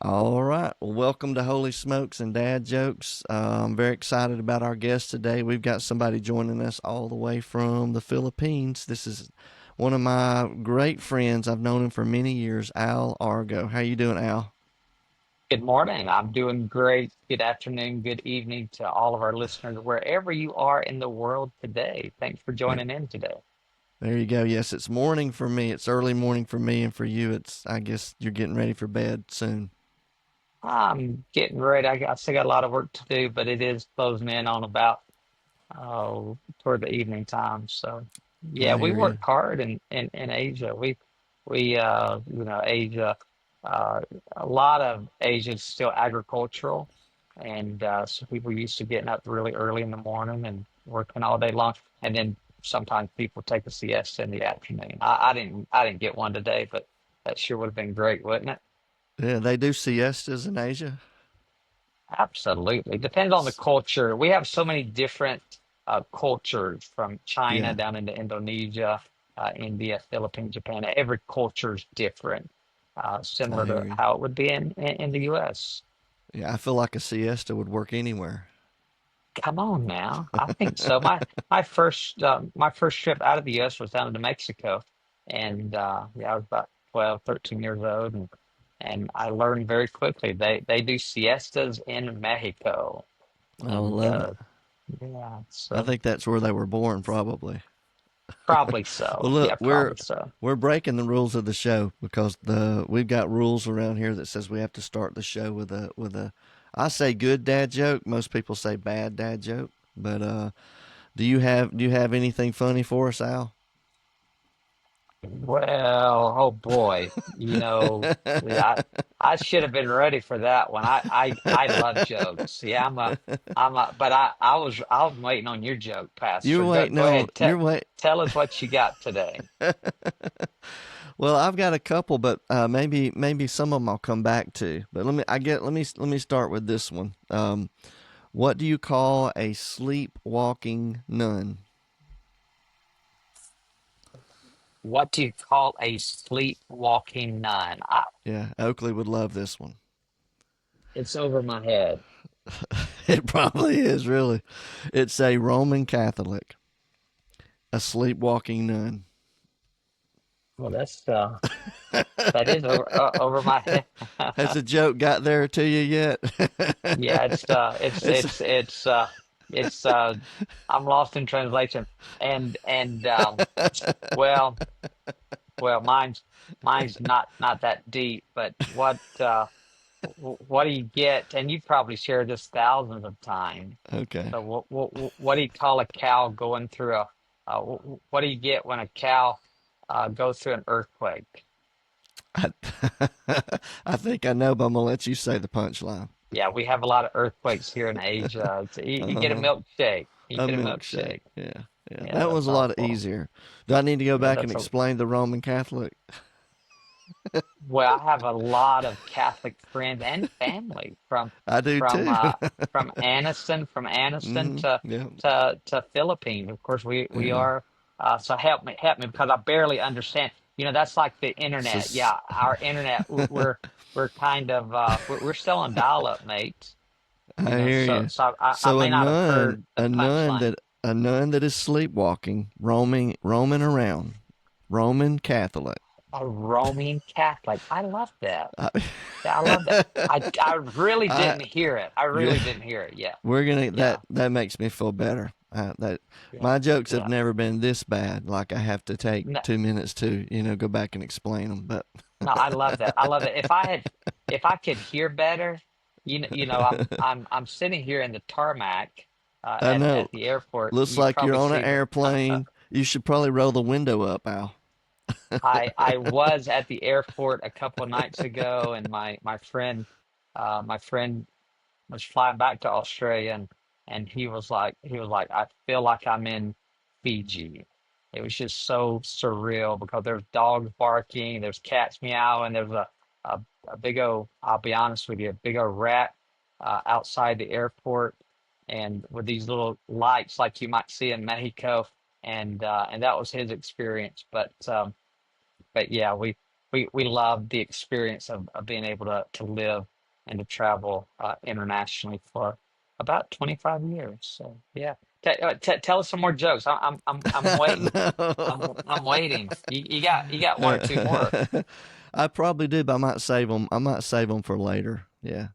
All right. Well, welcome to Holy Smokes and Dad Jokes. I'm very excited about our guest today. We've got somebody joining us all the way from the Philippines. This is one of my great friends. I've known him for many years, Al Argo. How you doing, Al? Good morning. I'm doing great. Good afternoon, good evening to all of our listeners, wherever you are in the world today. Thanks for There, joining in today. there you go. Yes, it's morning for me. It's early morning for me, and for you, I guess you're getting ready for bed soon. I'm getting ready. I still got a lot of work to do, but it is closing in on about toward the evening time. So yeah, I we hear you. work hard in Asia. We Asia, uh, a lot of Asia is still agricultural, and so people are used to getting up really early in the morning and working all day long, and then sometimes people take a siesta in the afternoon. I didn't get one today, but that sure would have been great, wouldn't it? Yeah, they do siestas in Asia. Absolutely. Depends on the culture. We have so many different cultures from China Yeah, down into Indonesia, India, Philippines, Japan. Every culture is different, I similar to hear you. how it would be in the US. Yeah, I feel like a siesta would work anywhere. Come on now. I think so. My first trip out of the US was down to Mexico. And yeah, I was about 12, 13 years old and I learned very quickly they do siestas in Mexico. I And love it. yeah, I so think that's where they were born, probably. probably Well, so. look, Yeah, probably so. we're breaking the rules of the show because the we've got rules around here that says we have to start the show with a I say good dad joke. Most people say bad dad joke. But do you have anything funny for us, Al? Well, oh boy, yeah, I should have been ready for that one. I love jokes. Yeah, but I was waiting on your joke, You're Pastor. Go waiting go on ahead, you're wait. tell us what you got today. Well, I've got a couple, but maybe some of them I'll come back to. But let me start with this one. What do you call a sleepwalking nun? What do you call a sleepwalking nun? Yeah, Oakley would love this one. It's over my head. It probably is, really. It's a Roman Catholic, a sleepwalking nun. Well, that is over my head. Has the joke got there to you yet? Yeah, It's it's I'm lost in translation. And well well mine's not that deep, but what do you get? And you've probably shared this thousands of times. okay. So what do you call a cow going through what do you get when a cow goes through an earthquake? I, I think I know, but I'm gonna let you say the punchline. Yeah, we have a lot of earthquakes here in Asia. You get a Uh-huh. milkshake. You A get a milkshake. milkshake. Yeah, yeah. Yeah, That was that's a lot awful. easier. Do I need to go Yeah, back and that's a explain the Roman Catholic? well, I have a lot of Catholic friends and family I do from too. uh from Anniston Yeah, to Philippines. Of course, we yeah. are. So help me because I barely understand. That's like the internet. So, Yeah, our internet. We're kind of we're still on dial-up, mate. I hear So you. I So may not have heard the a nun punchline. that a nun that is sleepwalking, roaming around, Roman Catholic. A Roman Catholic. I love that. I, Yeah, I love that. I really I didn't hear it. I yeah, really didn't hear it. Yeah. we're gonna Yeah. that makes me feel better. That Yeah. my jokes have Yeah. never been this bad. Like I have to take No, 2 minutes to go back and explain them. But no, I love that. I love it. If I could hear better, I'm sitting here in the tarmac I know, at the airport. looks You like you're probably on an see the airplane. You should probably roll the window up, Al. I was at the airport a couple of nights ago, and my friend was flying back to Australia, and he was like, I feel like I'm in Fiji. It was just so surreal because there's dogs barking, there's cats meowing, there's a, a big old, I'll be honest with you, a big old rat outside the airport, and with these little lights like you might see in Mexico, and that was his experience. But yeah, we love the experience of being able to live and to travel internationally for about 25 years. So yeah, tell us some more jokes. I'm waiting. I'm waiting. You got one or two more. I probably do, but I might save them. I might save them for later. Yeah.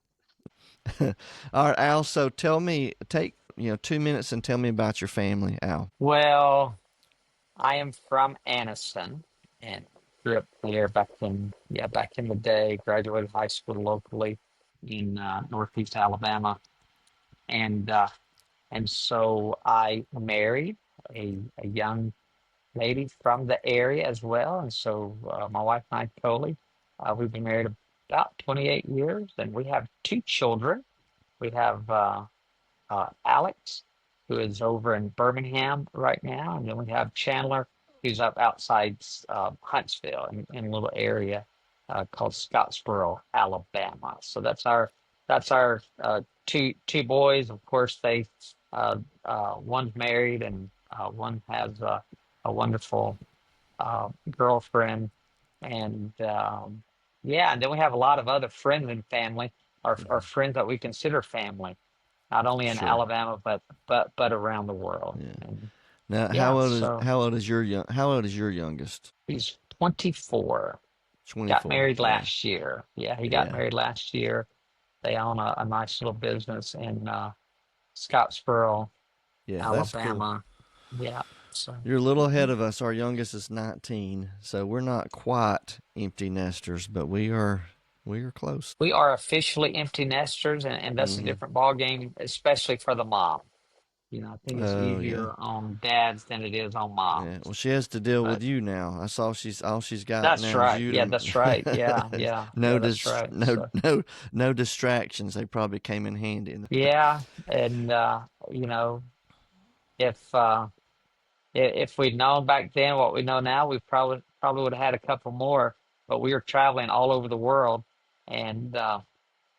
All right, Al. So tell me, take 2 minutes and tell me about your family, Al. Well, I am from Anniston and grew up there back in the day. Graduated high school locally in Northeast Alabama, and uh, and so I married a young lady from the area as well. And so my wife and I, Coley, we've been married about 28 years, and we have two children. We have Alex, who is over in Birmingham right now, and then we have Chandler, who's up outside Huntsville in a little area called Scottsboro, Alabama. So that's our two boys. Of course, they one's married and one has a wonderful girlfriend, and yeah, and then we have a lot of other friends and family, our friends that we consider family not only in Sure. Alabama but around the world. Yeah. And Now, yeah, so how old is your youngest? he's 24. Got 24. married Yeah. last year. Yeah, he got Yeah. married last year. They own a nice little business in Scottsboro, Yeah. That's cool. Alabama. Yeah. So You're a little ahead of us. Our youngest is 19, so we're not quite empty nesters, but we are close. we are officially empty nesters, and that's a Hmm. different ball game, especially for the mom. I think it's Oh yeah. easier on dads than it is on Yeah. moms. Well, she has to deal with But you now. That's all she's got that's now is right. you Yeah, that's right. Yeah, to. yeah, no yeah, that's dis right. no So no no distractions. They probably came in handy. yeah, and you know, if if we'd known back then what we know now, we probably would have had a couple more. But we were traveling all over the world, and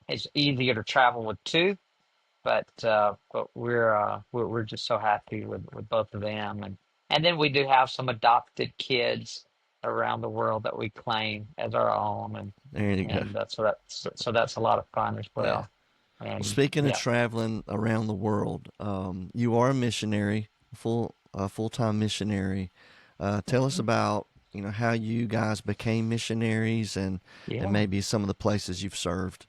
it's easier to travel with two. But we're just so happy with both of them, and then we do have some adopted kids around the world that we claim as our own, There you go. and that's a lot of fun as Yeah. well. Well, And speaking of yeah. traveling around the world, you are a missionary, full-time missionary. Tell us about how you guys became missionaries and Yeah. maybe some of the places you've served.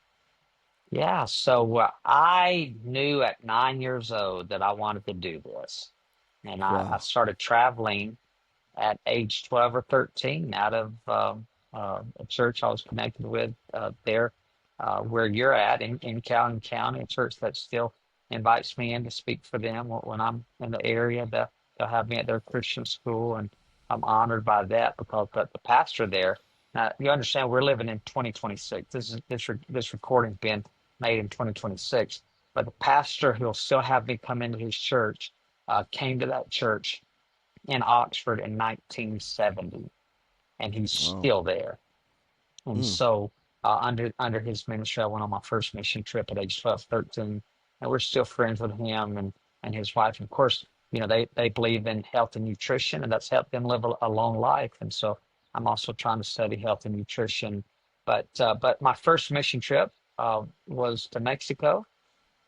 Yeah, so I knew at 9 years old that I wanted to do this. And I Wow. started traveling at age 12 or 13 out of a church I was connected with there where you're at in Calhoun County, a church that still invites me in to speak for them when I'm in the area. They'll have me at their Christian school, and I'm honored by that because the pastor there. Now you understand we're living in 2026. This recording's been made in 2026, but the pastor who'll still have me come into his church came to that church in Oxford in 1970, and he's Wow. still there. And Mm, so, under his ministry, I went on my first mission trip at age 12, 13, and we're still friends with him and his wife. And of course, they believe in health and nutrition, and that's helped them live a long life. And so, I'm also trying to study health and nutrition. But my first mission trip was to Mexico,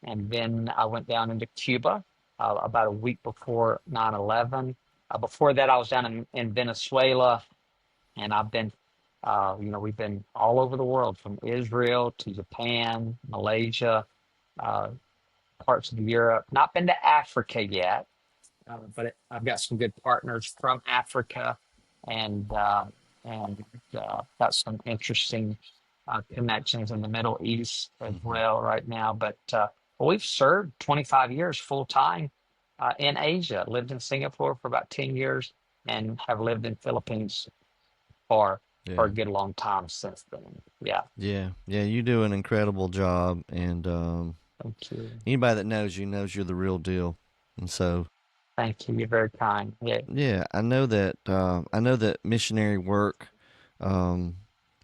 and then I went down into Cuba about a week before 9/11. Before that, I was down in Venezuela, and we've been all over the world from Israel to Japan, Malaysia, uh, parts of Europe. Not been to Africa yet, but I've got some good partners from Africa, and and got some interesting connections in the Middle East as hmm. well right now. But we've served 25 years full time in Asia. Lived in Singapore for about 10 years, and have lived in Philippines for Yeah. a good long time since then. Yeah, Yeah. Yeah. You do an incredible job, and thank you, anybody that knows you knows you're the real deal. And so, thank you. You're very kind. Yeah. yeah, I know that missionary work um,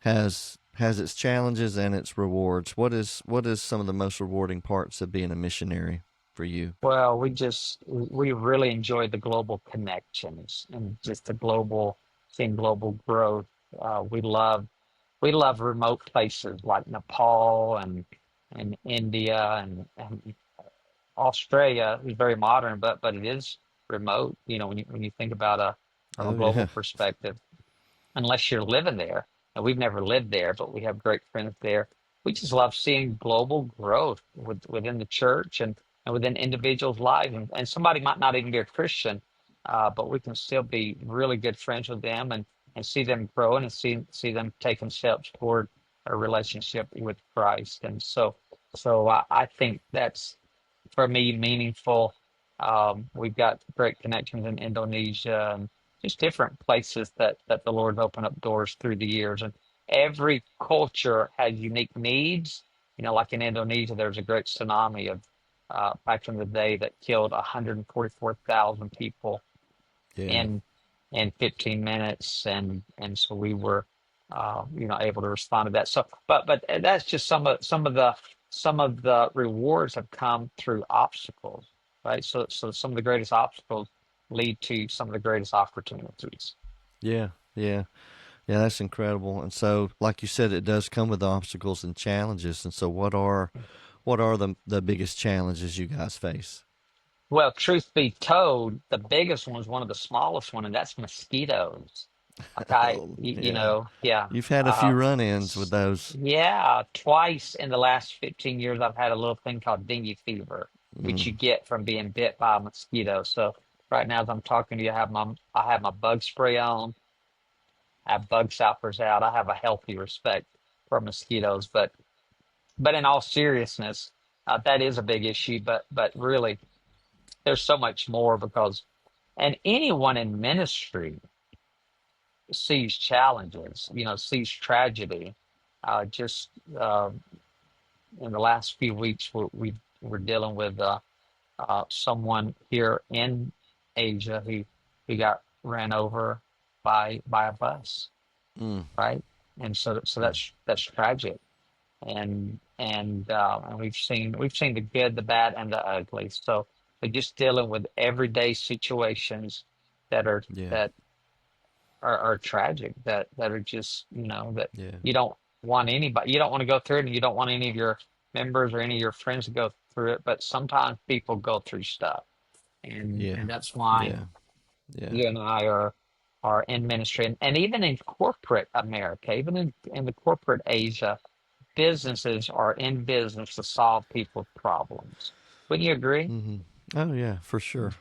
has its challenges and its rewards. What is some of the most rewarding parts of being a missionary for you? Well, we really enjoy the global connections and just the global seeing global growth. We love we love remote places like Nepal and India and Australia is very modern, but it is remote. You know, when you think about a from a Oh global yeah, perspective, unless you're living there. And we've never lived there, but we have great friends there. We just love seeing global growth within the church and within individuals' lives. And somebody might not even be a Christian, but we can still be really good friends with them and see them growing and see them taking steps toward a relationship with Christ. And so I think that's for me meaningful. We've got great connections in Indonesia and just different places that the Lord's opened up doors through the years. And every culture has unique needs. You know, like in Indonesia, there was a great tsunami of back in the day that killed 144,000 people yeah, in 15 minutes, and so we were able to respond to that. So but that's just some of the rewards have come through obstacles, right? So some of the greatest obstacles lead to some of the greatest opportunities. yeah, yeah. Yeah, that's incredible. And so, like you said, it does come with obstacles and challenges. And so, what are the biggest challenges you guys face? Well, truth be told, the biggest one is one of the smallest one, and that's mosquitoes. Okay, Oh, you yeah. know, yeah. You've had a few Uh, run-ins with those. Yeah, twice in the last 15 years, I've had a little thing called dengue fever, which you Mm, get from being bit by a mosquito. So right now, as I'm talking to you, I have my bug spray on, I have bug stoppers out. I have a healthy respect for mosquitoes, but in all seriousness, that is a big issue. But really, there's so much more because and anyone in ministry sees challenges, sees tragedy. Just in the last few weeks, we're dealing with someone here in Asia who got ran over by a bus, mm, right? And so mm. that's tragic. And we've seen the good, the bad, and the ugly. So we're just dealing with everyday situations that are Yeah, that are tragic, that are just that yeah, you don't want anybody, you don't want to go through it, and you don't want any of your members or any of your friends to go through it. But sometimes people go through stuff, yeah, and that's why yeah, yeah. you and I are in ministry, and even in corporate America, even in the corporate Asia, businesses are in business to solve people's problems. Wouldn't you agree? Hmm. Oh yeah, for sure,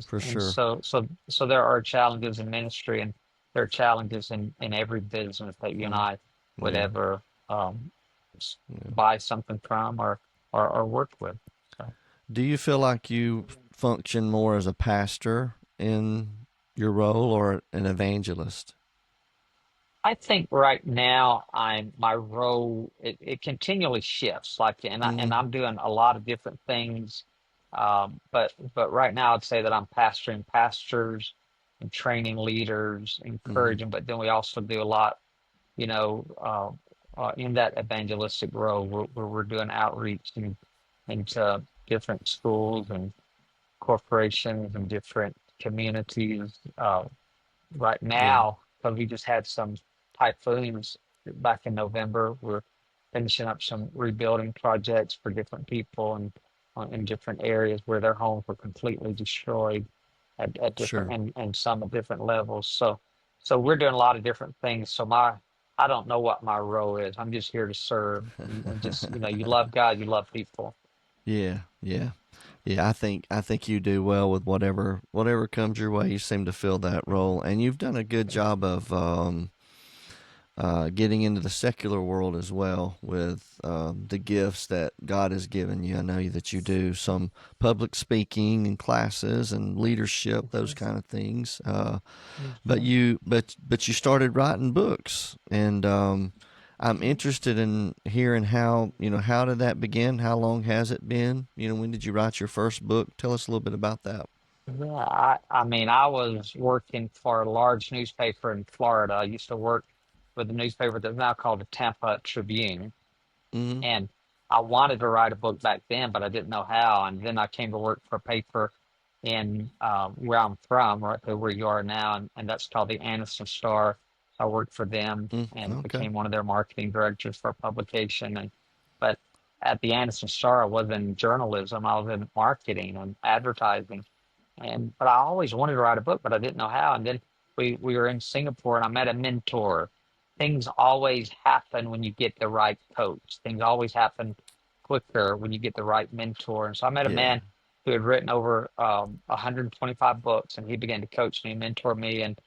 for And sure. so there are challenges in ministry, and there are challenges in every business that you and Mm, I would yeah, ever s- yeah. buy something from or work with. So Do you feel like you function more as a pastor in your role or an evangelist? I think right now my role it continually shifts, like, and Mm, I'm doing a lot of different things. But right now I'd say that I'm pastoring pastors and training leaders, mm-hmm. encouraging. But then we also do a lot, in that evangelistic role where we're doing outreach into different schools and corporations and different communities. Right Yeah, now, because we just had some typhoons back in November, we're finishing up some rebuilding projects for different people and in different areas where their homes were completely destroyed at different sure. and some at different levels. So we're doing a lot of different things. So my I don't know what my role is. I'm just here to serve and just you love God, you love people. Yeah, yeah, yeah. I think you do well with whatever comes your way. You seem to fill that role, and you've done a good job of getting into the secular world as well with the gifts that God has given you. I know that you do some public speaking and classes and leadership, those kind of things. But you started writing books, and I'm interested in hearing how did that begin? How long has it been? When did you write your first book? Tell us a little bit about that. Yeah, I mean, I was working for a large newspaper in Florida. I used to work with a newspaper that's now called the Tampa Tribune. Mm-hmm. And I wanted to write a book back then, but I didn't know how. And then I came to work for a paper in where I'm from, right there where you are now, and that's called the Anniston Star I worked for them and Okay. became one of their marketing directors for a publication. But at the Anderson Star, I was in journalism. I was in marketing and advertising. But I always wanted to write a book, but I didn't know how. And then we were in Singapore, and I met a mentor. Things always happen when you get the right coach. Things always happen quicker when you get the right mentor. And so I met a Yeah. man who had written over 125 books, and he began to coach me, mentor me, and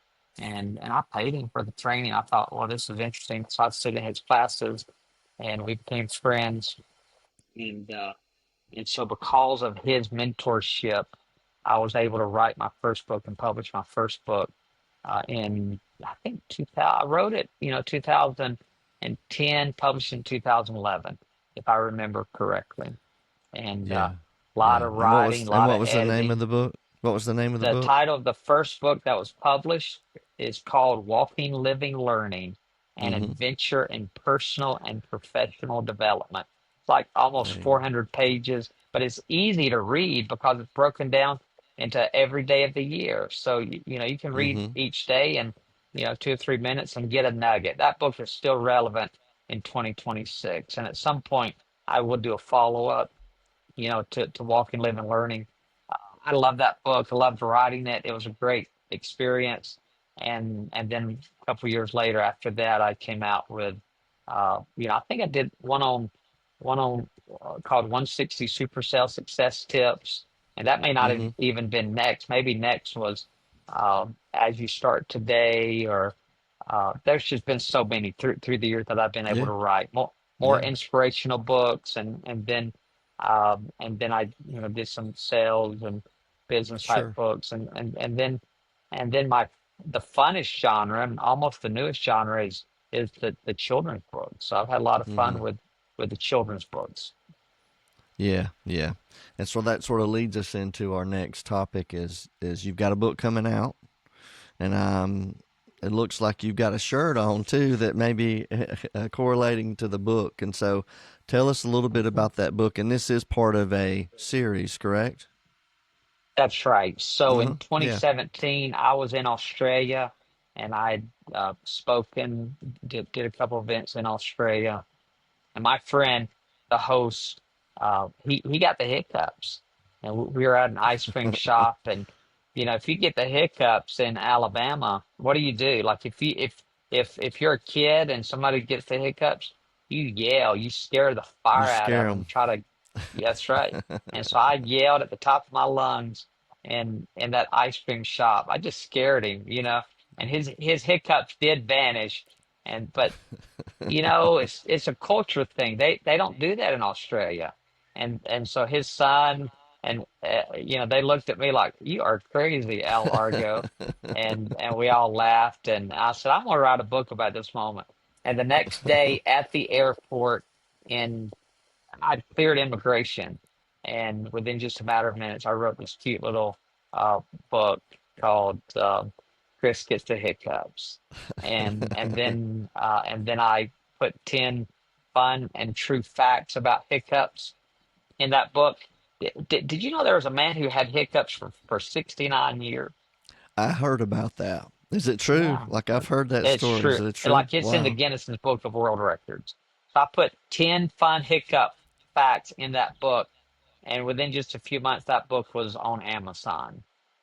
I paid him for the training. I thought, well, this is interesting. So I stood in his classes, and we became friends. And and so, because of his mentorship, I was able to write my first book and publish my first book in, I think, 2000. I wrote it, 2010, published in 2011, if I remember correctly. And Yeah. a lot Yeah. of writing, a And lot what of was the name of editing. the book? What was the name of the The book? title of the first book that was published is called Walking, Living, Learning, an Mm-hmm. Adventure in Personal and Professional Development. It's like almost There you 400 pages, but it's easy to read because it's broken down into every day of the year. So, you can go. read Mm-hmm. each day in, 2 or 3 minutes and get a nugget. That book is still relevant in 2026. And at some point, I will do a follow up, to Walking, Living, Learning. I love that book. I loved writing it. It was a great experience. And then a couple years later, after that, I came out with, I think I did one on called 160 Supercell Success Tips, and that may not have Mm-hmm. even been next. Maybe next was As You Start Today, or there's just been so many through the years that I've been able Yeah. to write more Yeah. inspirational books, and then I did some sales and business type Sure. books, and then the funnest genre and almost the newest genre is the children's books. So I've had a lot of Mm-hmm. fun with the children's books. Yeah. Yeah. And so that sort of leads us into our next topic is you've got a book coming out, and it looks like you've got a shirt on too that may be correlating to the book. And so, tell us a little bit Mhm. about that book. And this is part of a series, correct? That's right. So Uh-huh. in Yeah. 2017, I was in Australia, and I spoken, did a couple events in Australia. And my friend, the host, he got the hiccups, and we were at an ice cream shop, and if you get the hiccups in Alabama, what do you do? Like, if you're a kid and somebody gets the hiccups, you yell, you scare the You fire out scare of them, them. try to, yeah, that's right. And so I yelled at the top of my lungs in that ice cream shop. I just scared him, and his hiccups did vanish, but it's a culture thing. They don't do that in Australia, and so his son and they looked at me like, you are crazy, Al Argo, and we all laughed, and I said, I'm gonna write a book about this moment. And the next day at the airport, in I cleared immigration, and within just a matter of minutes, I wrote this cute little book called "Chris Gets the Hiccups," and then I put 10 fun and true facts about hiccups in that book. Did you know there was a man who had hiccups for 69 years? I heard about that. Is it true? Yeah, Like I've heard that it's story. Is true. it true? Like, it's in the Wow. Guinness Book of World Records. So I put 10 fun hiccup facts in that book, and within just a few months, that book was on Amazon.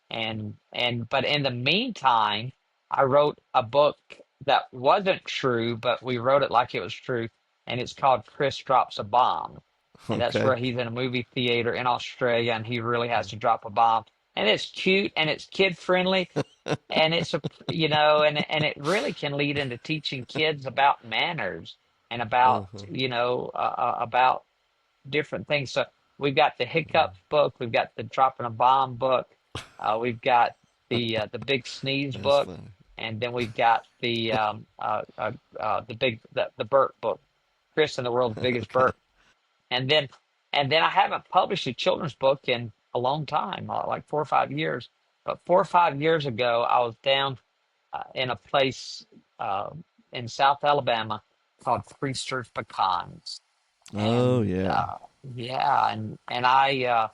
But in the meantime, I wrote a book that wasn't true, but we wrote it like it was true, and it's called Chris Drops a Bomb. And that's Okay. where he's in a movie theater in Australia, and he really has to drop a bomb. And it's cute and it's kid friendly, and it's a and it really can lead into teaching kids about manners and about Uh-huh. about different things. So we've got the hiccup book, we've got the dropping a bomb book, we've got the big sneeze That's book, funny. and then we've got the Burt book, Chris and the World's Biggest Okay. Burt. And then and then I haven't published a children's book in a long time, like 4 or 5 years. But 4 or 5 years ago, I was down in a place uh, in South Alabama called Priesters Pecans, Oh and yeah. yeah, and I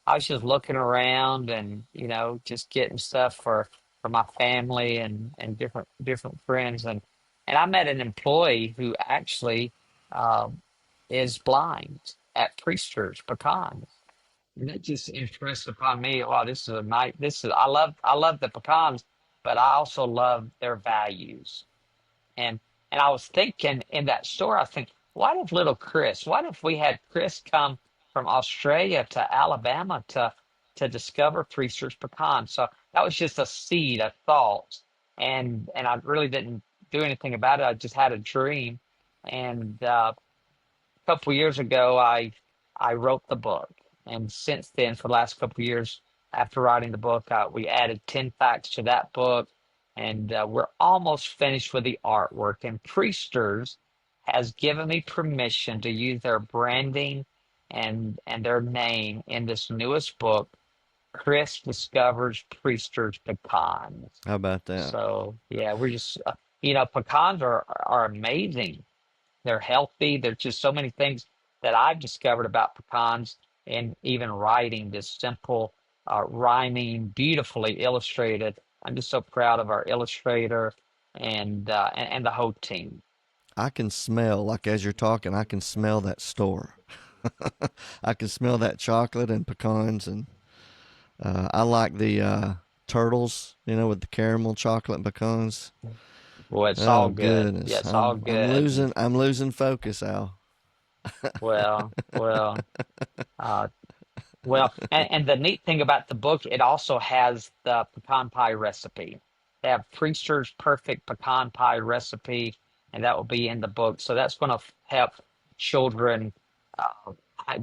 was just looking around, and just getting stuff for my family and different friends, And I met an employee who actually um, is blind at Priester's Pecans. And that just impressed upon me. Wow, this is a night. This is I love the pecans, but I also love their values. And and I was thinking in that store, I think, what if little Chris? What if we had Chris come from Australia to Alabama to discover Priester's Pecan? So that was just a seed, a thought, and I really didn't do anything about it. I just had a dream, and couple years ago, I wrote the book, and since then, for the last couple years, after writing the book, we added 10 facts to that book, and we're almost finished with the artwork. And Priesters has given me permission to use their branding and their name in this newest book. Chris discovers Priesters pecans. How about that? So yeah, we're just pecans are amazing. They're healthy. There's just so many things that I've discovered about pecans, and even writing this simple, rhyming, beautifully illustrated. I'm just so proud of our illustrator and the whole team. I can smell, like as you're talking, I can smell that store. I can smell that chocolate and pecans, and I like the turtles, with the caramel chocolate and pecans. Well, it's Oh all good. Yeah, goodness, it's all I'm good. losing I'm losing focus, Al. Well. Uh, and the neat thing about the book, it also has the pecan pie recipe. They have Priester's perfect pecan pie recipe, and that will be in the book. So that's going to help children uh,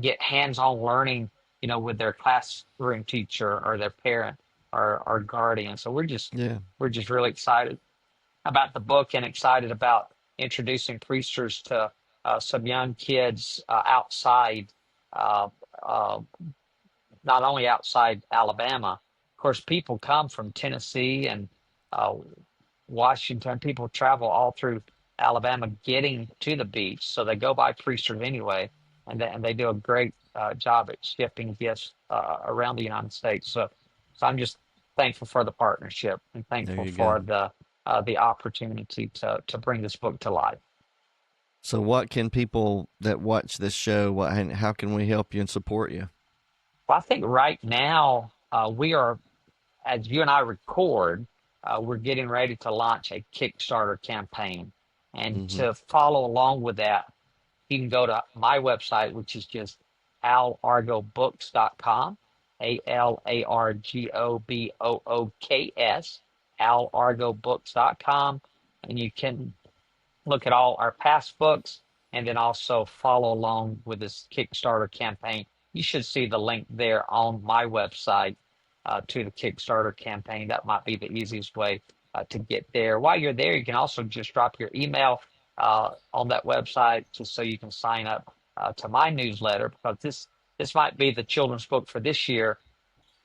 get hands-on learning, with their classroom teacher or their parent or guardian. So Yeah, we're just really excited about the book and excited about introducing Priesters to some young kids outside. Uh, uh, Not only outside Alabama. Of course, people come from Tennessee and uh, Washington. People travel all through Alabama getting to the beach, so they go by Priesters anyway, and they do a great job at shipping gifts around the United States. So I'm just thankful for the partnership and there thankful you go. for the opportunity to bring this book to life. So, what can people that watch this show? How can we help you and support you? Well, I think right now we are, as you and I record, we're getting ready to launch a Kickstarter campaign. And Hmm. to follow along with that, you can go to my website, which is just alargobooks.com, ALARGOBOOKS, alargobooks.com. And you can look at all our past books and then also follow along with this Kickstarter campaign. You should see the link there on my website to the Kickstarter campaign. That might be the easiest way to get there. While you're there, you can also just drop your email on that website just so you can sign up to my newsletter, because this might be the children's book for this year,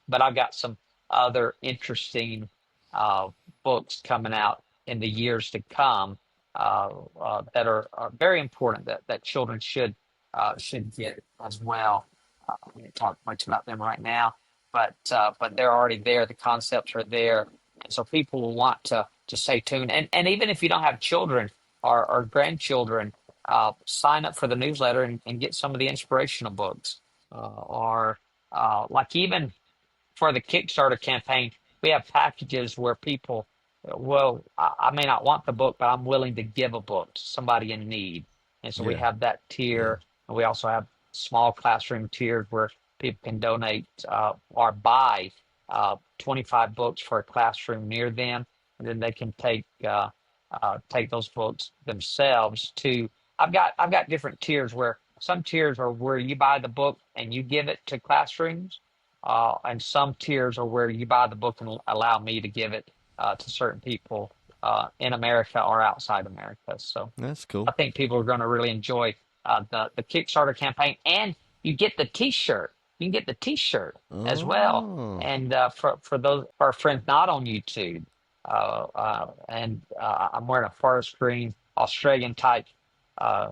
but I've got some other interesting uh, books coming out in the years to come that are very important that children should get as well. We don't talk much about them right now, but they're already there. The concepts are there, and so people will want to stay tuned. And even if you don't have children or grandchildren, sign up for the newsletter and get some of the inspirational books, or like even for the Kickstarter campaign, we have packages where people, well, I may not want the book, but I'm willing to give a book to somebody in need. And so we Yeah, have that yeah. tier, and we also have small classroom tiers where people can donate or buy 25 books for a classroom near them, and then they can take those books themselves to. I've got different tiers where some tiers are where you buy the book and you give it to classrooms, and some tiers are where you buy the book and allow me to give it to certain people in America or outside America. So That's I cool. think people are going to really enjoy the Kickstarter campaign, and you get the T-shirt. You can get the T-shirt as well. Oh, And for those for our friends not on YouTube, and I'm wearing a forest green Australian type uh,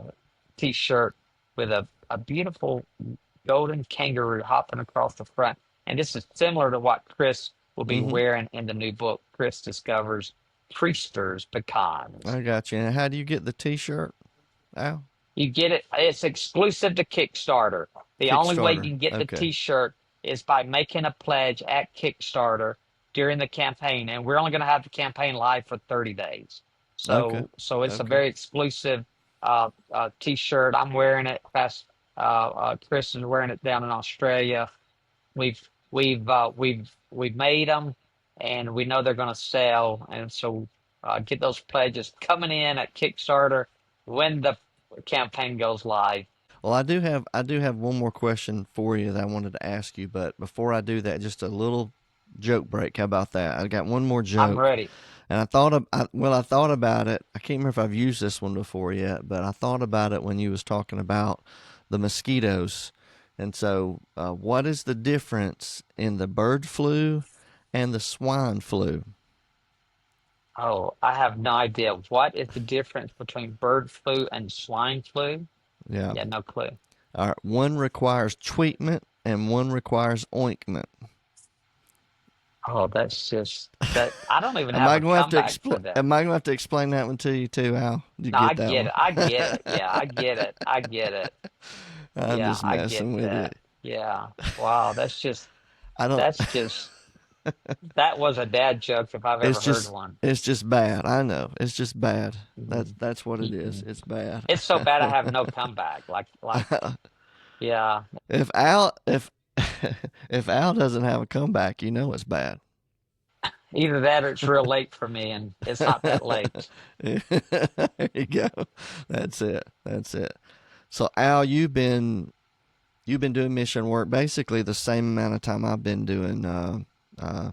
T-shirt with a beautiful golden kangaroo hopping across the front. And this is similar to what Chris will be mm-hmm. wearing in the new book, Chris Discovers. Priester's pecans. I got you. And how do you get the T-shirt, Al? You get it. It's exclusive to Kickstarter. The only way you Kickstarter. can get the Okay. T-shirt is by making a pledge at Kickstarter during the campaign, and we're only going to have the campaign live for 30 days. Okay. So it's a Okay. very exclusive T-shirt. I'm wearing it. Chris is wearing it down in Australia. We've made them, and we know they're going to sell. And so get those pledges coming in at Kickstarter when the campaign goes live. Well, I do have one more question for you that I wanted to ask you, but before I do that, just a little joke break. How about that? I got one more I'm joke, ready. and I thought about it. I can't remember if I've used this one before yet, but I thought about it when you was talking about the mosquitoes. And so, what is the difference in the bird flu and the swine flu? Oh, I have no idea. What is the difference between bird flu and swine flu? Yeah. Yeah, no clue. All right. One requires treatment and one requires ointment. Oh, that's just that. I don't even Am have I a going to have to comeback explain? for that. Am I going to have to explain that one to you too, Al? Did you No, I get that get one? it. I get it. Yeah, I get it. I get it. I'm Yeah, just I get messing with you. that. Yeah. Wow, I don't. that's just that was a dad joke if I've It's ever heard just. one. It's just bad. I know. It's just bad. That's Mhm. that's what it is. Mhm. It's bad. It's so bad I have no comeback. Yeah. if Al if if Al doesn't have a comeback, you know it's bad. Either that or it's real late for me and it's not that late. There you go. That's it. That's it. So Al, you've been doing mission work basically the same amount of time I've been doing uh,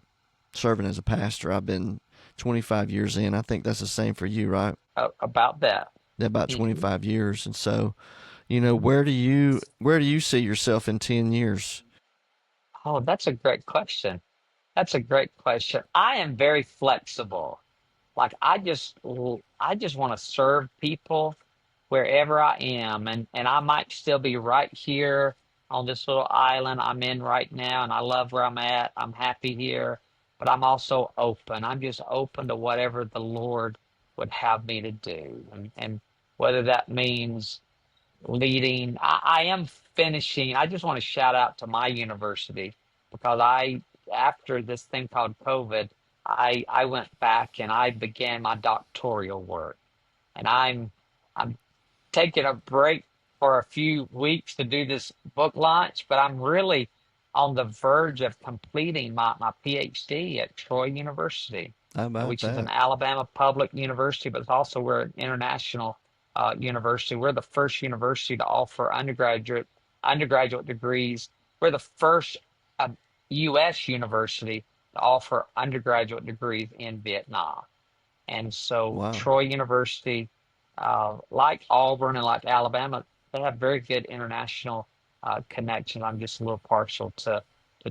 serving as a pastor. I've been 25 years in. I think that's the same for you, right? About that. About Hmm. 25 years. And so, where do you see yourself in 10 years? Oh, that's a great question. That's a great question. I am very flexible. I just want to serve people wherever I am, and I might still be right here on this little island I'm in right now, and I love where I'm at. I'm happy here, but I'm also open. I'm just open to whatever the Lord would have me to do, and whether that means leading. I am finishing. I just want to shout out to my university because after this thing called COVID, I went back and I began my doctoral work, and I'm taking a break for a few weeks to do this book launch, but I'm really on the verge of completing my PhD at Troy University, How about which is an that? Alabama public university, but it's also we're an international university. We're the first university to offer undergraduate degrees. We're the first uh, U.S. university to offer undergraduate degrees in Vietnam. And so Wow. Troy University, like Auburn and like Alabama, they have very good international connections. I'm just a little partial to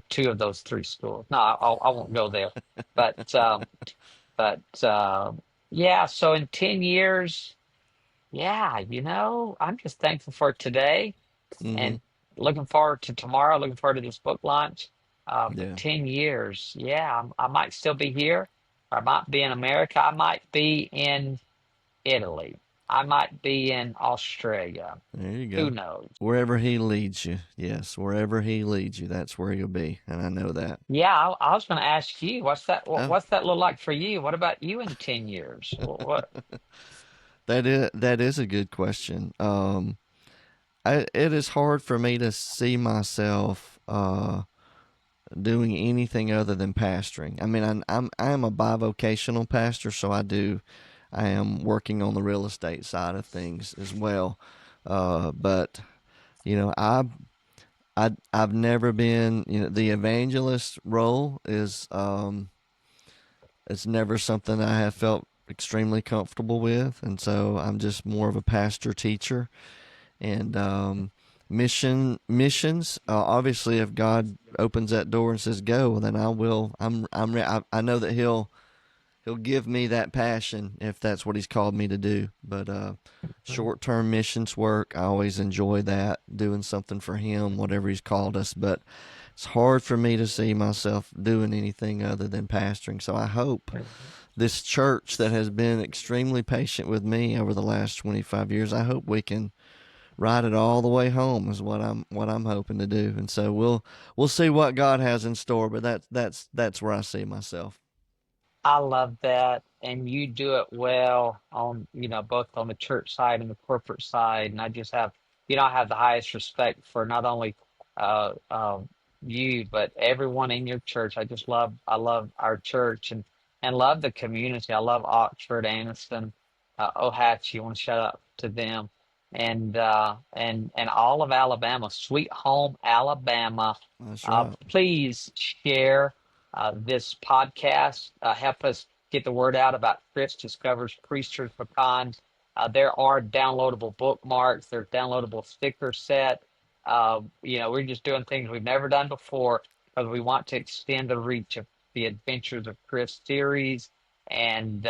two of those three schools. No, I won't go there. But yeah, so in 10 years, yeah, I'm just thankful for today Mm-hmm. and looking forward to tomorrow, looking forward to this book launch. But Yeah. 10 years, yeah, I might still be here. I might be in America. I might be in Italy. I might be in Australia. There you Who go. knows? Wherever he leads you. Yes, wherever he leads you, that's where you'll be. And I know that. Yeah, I was going to ask you, Oh, what's that look like for you? What about you in 10 years? What? that is a good question. It is hard for me to see myself doing anything other than pastoring. I mean, I am a bivocational pastor, so I am working on the real estate side of things as well. But you know, I've never been. The evangelist role is it's never something I have felt extremely comfortable with, and so I'm just more of a pastor teacher. And missions, obviously, if God opens that door and says go, then I will. I know that he'll give me that passion if that's what he's called me to do. But short-term missions work, I always enjoy that, doing something for him, whatever he's called us. But it's hard for me to see myself doing anything other than pastoring. So I hope this church that has been extremely patient with me over the last 25 years, I hope we can ride it all the way home is what I'm hoping to do. And so we'll see what God has in store, but that's where I see myself. I love that. And you do it well on, both on the church side and the corporate side. And I just have, I have the highest respect for not only uh, um, you, but everyone in your church. I love our church and love the community. I love Oxford, Anniston, Ohatchee. I want to shout out to them and all of Alabama, Sweet Home, Alabama. That's right. Please share this podcast. Help us get the word out about Chris Discovers Priesthood Pecans. There are downloadable bookmarks. There's downloadable sticker set. We're just doing things we've never done before because we want to extend the reach of the Adventures of Chris series and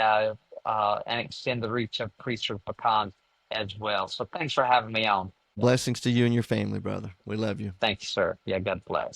extend the reach of Priesthood Pecans as well. So thanks for having me on. Blessings to you and your family, brother. We love you. Thank you, sir. Yeah, God bless.